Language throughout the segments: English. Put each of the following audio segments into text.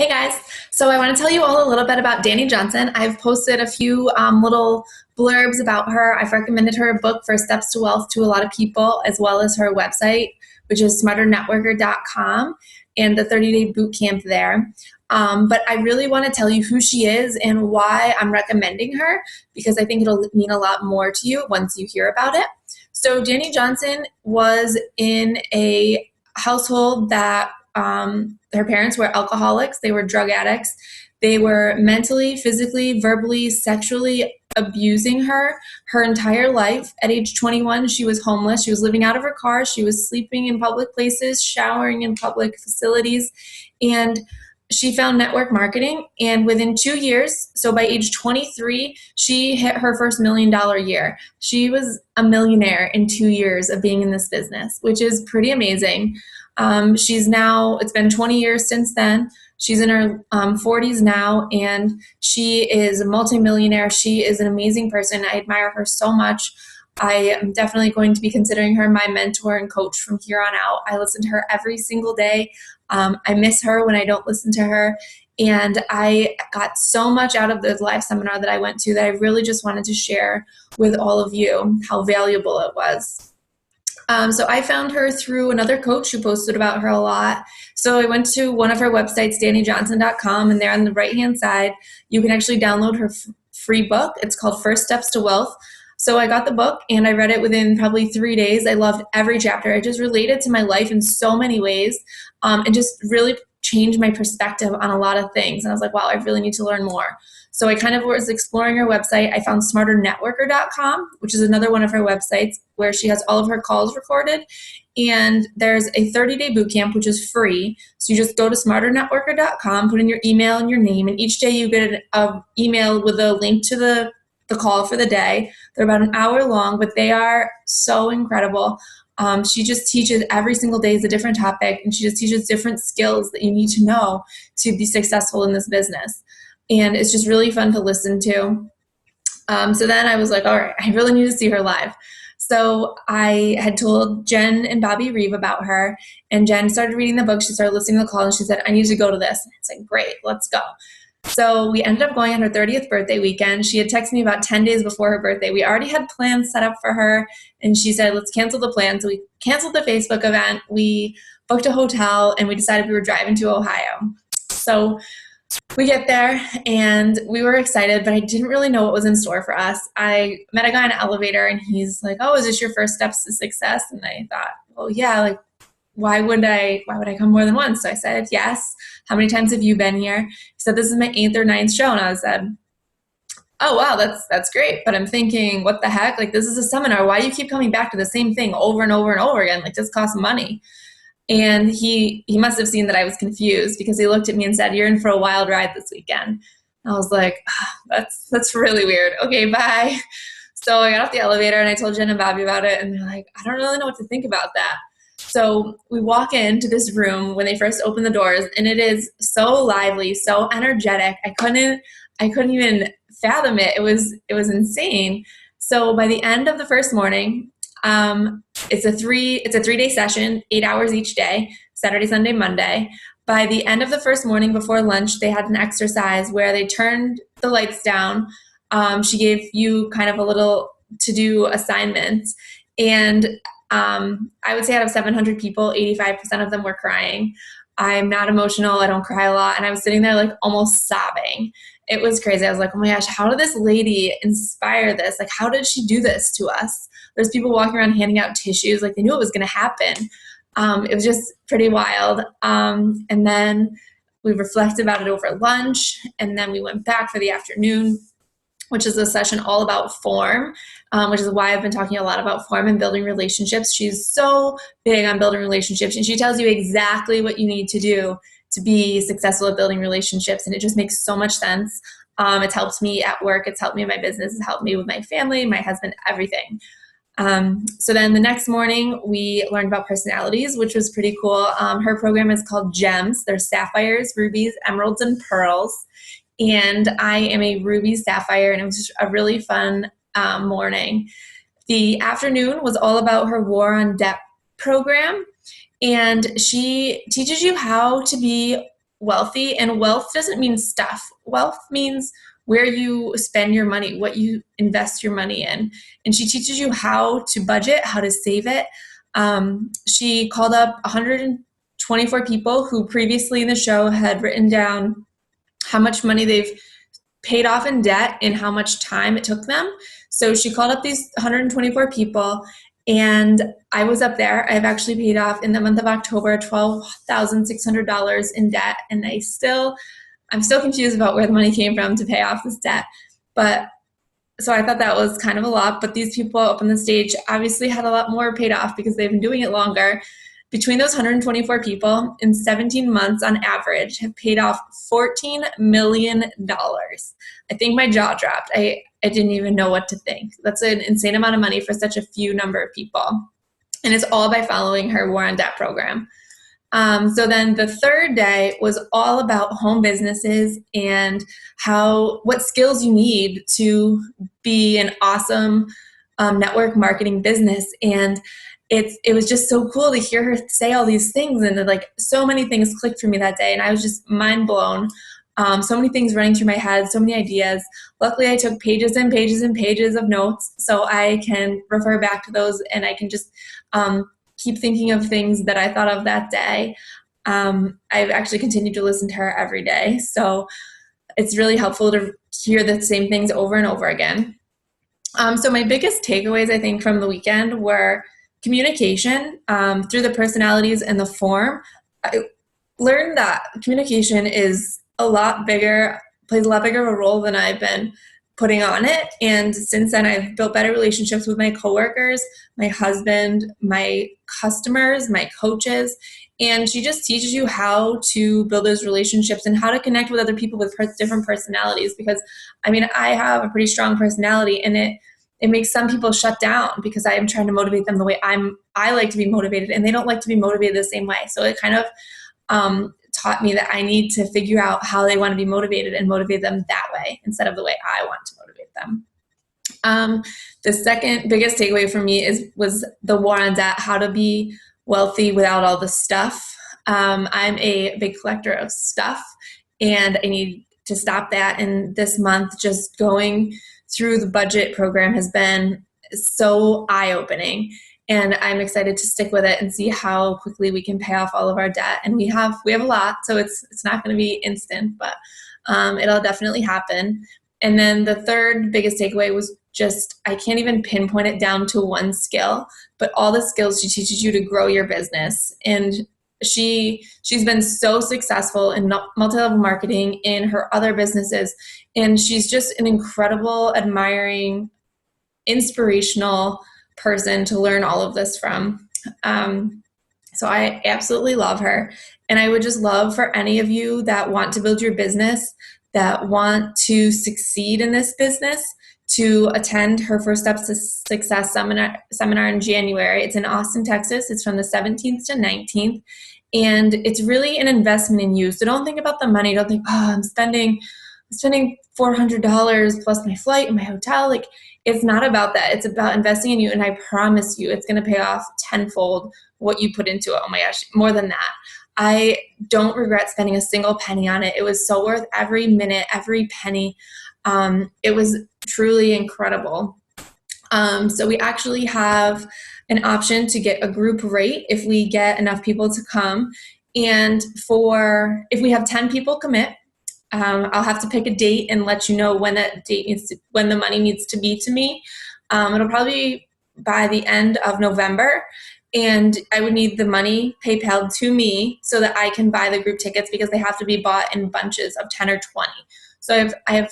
Hey guys, so I want to tell you all a little bit about Dani Johnson. I've posted a few little blurbs about her. I've recommended her book, First Steps to Wealth, to a lot of people, as well as her website, which is smarternetworker.com, and the 30-day boot camp there. But I really want to tell you who she is and why I'm recommending her, because I think it'll mean a lot more to you once you hear about it. So Dani Johnson was in a household that her parents were alcoholics. They were drug addicts. They were mentally, physically, verbally, sexually abusing her entire life. At age 21, she was homeless. She was living out of her car. She was sleeping in public places, showering in public facilities, and she found network marketing. And within 2 years, so by age 23, she hit her first $1 million year. She was a millionaire in 2 years of being in this business, which is pretty amazing. She's now, it's been 20 years since then. She's in her 40s now, and she is a multimillionaire. She is an amazing person. I admire her so much. I am definitely going to be considering her my mentor and coach from here on out. I listen to her every single day. I miss her when I don't listen to her. And I got so much out of the live seminar that I went to that I really just wanted to share with all of you how valuable it was. So I found her through another coach who posted about her a lot. So I went to one of her websites, danijohnson.com, and there on the right-hand side, you can actually download her free book. It's called First Steps to Wealth. So I got the book and I read it within probably 3 days. I loved every chapter. It just related to my life in so many ways, and just really changed my perspective on a lot of things. And I was like, wow, I really need to learn more. So I kind of was exploring her website. I found smarternetworker.com, which is another one of her websites where she has all of her calls recorded. And there's a 30-day boot camp, which is free. So you just go to smarternetworker.com, put in your email and your name, and each day you get an email with a link to the call for the day. They're about an hour long, but they are so incredible. She just teaches every single day is a different topic, and she just teaches different skills that you need to know to be successful in this business. And it's just really fun to listen to. So then I was like, all right, I really need to see her live. So I had told Jen and Bobby Reeve about her, and Jen started reading the book. She started listening to the call, and she said, I need to go to this. And it's like, great, let's go. So we ended up going on her 30th birthday weekend. She had texted me about 10 days before her birthday. We already had plans set up for her, and she said, let's cancel the plan. So we canceled the Facebook event. We booked a hotel, and we decided we were driving to Ohio. So we get there, and we were excited, but I didn't really know what was in store for us. I met a guy in an elevator, and he's like, oh, is this your first steps to success? And I thought, well, yeah, like, why would I come more than once? So I said, yes. How many times have you been here? He said, this is my 8th or 9th show. And I said, oh, wow, that's great. But I'm thinking, what the heck? Like, this is a seminar. Why do you keep coming back to the same thing over and over and over again? Like, this costs money. And he must have seen that I was confused, because he looked at me and said, you're in for a wild ride this weekend. And I was like, oh, that's really weird. Okay, bye. So I got off the elevator, and I told Jen and Bobby about it, and they're like, I don't really know what to think about that. So we walk into this room when they first open the doors, and it is so lively, so energetic. I couldn't even fathom it. It was insane. So by the end of the first morning, it's a 3-day session, 8 hours each day, Saturday, Sunday, Monday. By the end of the first morning before lunch, they had an exercise where they turned the lights down. She gave you kind of a little to-do assignment, and I would say out of 700 people, 85% of them were crying. I'm not emotional. I don't cry a lot. And I was sitting there like almost sobbing. It was crazy. I was like, oh my gosh, how did this lady inspire this? Like, how did she do this to us? There's people walking around handing out tissues. Like, they knew it was going to happen. It was just pretty wild. And then we reflected about it over lunch. And then we went back for the afternoon, which is a session all about form, which is why I've been talking a lot about form and building relationships. She's so big on building relationships, and she tells you exactly what you need to do to be successful at building relationships, and it just makes so much sense. It's helped me at work. It's helped me in my business. It's helped me with my family, my husband, everything. So then the next morning, we learned about personalities, which was pretty cool. Her program is called GEMS. There's sapphires, rubies, emeralds, and pearls. And I am a ruby sapphire, and it was just a really fun morning. The afternoon was all about her War on Debt program, and she teaches you how to be wealthy. And wealth doesn't mean stuff. Wealth means where you spend your money, what you invest your money in. And she teaches you how to budget, how to save it. She called up 124 people who previously in the show had written down how much money they've paid off in debt and how much time it took them. So she called up these 124 people, and I was up there. I've actually paid off in the month of October $12,600 in debt, and I'm still confused about where the money came from to pay off this debt. But so I thought that was kind of a lot, but these people up on the stage obviously had a lot more paid off because they've been doing it longer. Between those 124 people, in 17 months on average, have paid off $14 million. I think my jaw dropped. I didn't even know what to think. That's an insane amount of money for such a few number of people. And it's all by following her War on Debt program. So then the third day was all about home businesses and what skills you need to be an awesome network marketing business. And it was just so cool to hear her say all these things, and like so many things clicked for me that day, and I was just mind blown. So many things running through my head, so many ideas. Luckily, I took pages and pages and pages of notes, so I can refer back to those, and I can just keep thinking of things that I thought of that day. I've actually continued to listen to her every day, so it's really helpful to hear the same things over and over again. So my biggest takeaways, I think, from the weekend were communication through the personalities and the form. I learned that communication is plays a lot bigger of a role than I've been putting on it. And since then, I've built better relationships with my coworkers, my husband, my customers, my coaches. And she just teaches you how to build those relationships and how to connect with other people with different personalities. Because, I mean, I have a pretty strong personality, and it makes some people shut down because I am trying to motivate them the way I like to be motivated, and they don't like to be motivated the same way. So it kind of taught me that I need to figure out how they want to be motivated and motivate them that way instead of the way I want to motivate them. The second biggest takeaway for me was the War on Debt, how to be wealthy without all the stuff. I'm a big collector of stuff, and I need to stop that. And this month, just going through the budget program has been so eye-opening, and I'm excited to stick with it and see how quickly we can pay off all of our debt. And we have a lot, so it's not going to be instant, but it'll definitely happen. And then the third biggest takeaway was just, I can't even pinpoint it down to one skill, but all the skills she teaches you to grow your business. And she's been so successful in multi-level marketing in her other businesses, and she's just an incredible, admiring, inspirational person to learn all of this from. So I absolutely love her, and I would just love for any of you that want to build your business, that want to succeed in this business, to attend her First Steps to Success seminar in January. It's in Austin, Texas. It's from the 17th to 19th. And it's really an investment in you. So don't think about the money. Don't think, I'm spending $400 plus my flight and my hotel. Like, it's not about that. It's about investing in you. And I promise you, it's going to pay off tenfold what you put into it. Oh my gosh, more than that. I don't regret spending a single penny on it. It was so worth every minute, every penny. It was truly incredible. So we actually have an option to get a group rate if we get enough people to come. And if we have 10 people commit, I'll have to pick a date and let you know when when the money needs to be to me. It'll probably be by the end of November. And I would need the money PayPal to me so that I can buy the group tickets, because they have to be bought in bunches of 10 or 20. So I have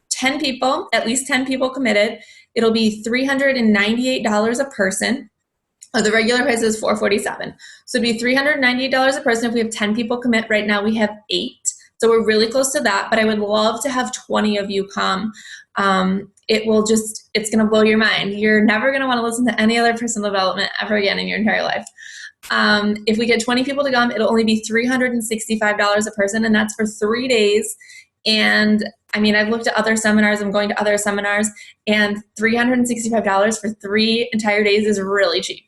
10 people, at least 10 people committed. It'll be $398 a person. The regular price is $447. So it'd be $398 a person if we have 10 people commit. Right now we have 8. So we're really close to that, but I would love to have 20 of you come. It's going to blow your mind. You're never going to want to listen to any other personal development ever again in your entire life. If we get 20 people to come, it'll only be $365 a person, and that's for 3 days. And I mean, I've looked at other seminars, I'm going to other seminars, and $365 for 3 entire days is really cheap.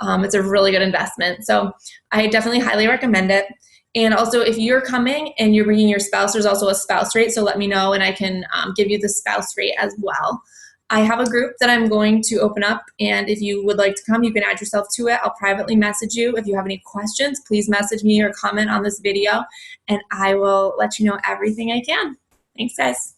It's a really good investment. So I definitely highly recommend it. And also, if you're coming and you're bringing your spouse, there's also a spouse rate. So let me know and I can give you the spouse rate as well. I have a group that I'm going to open up, and if you would like to come, you can add yourself to it. I'll privately message you. If you have any questions, please message me or comment on this video, and I will let you know everything I can. Thanks, guys.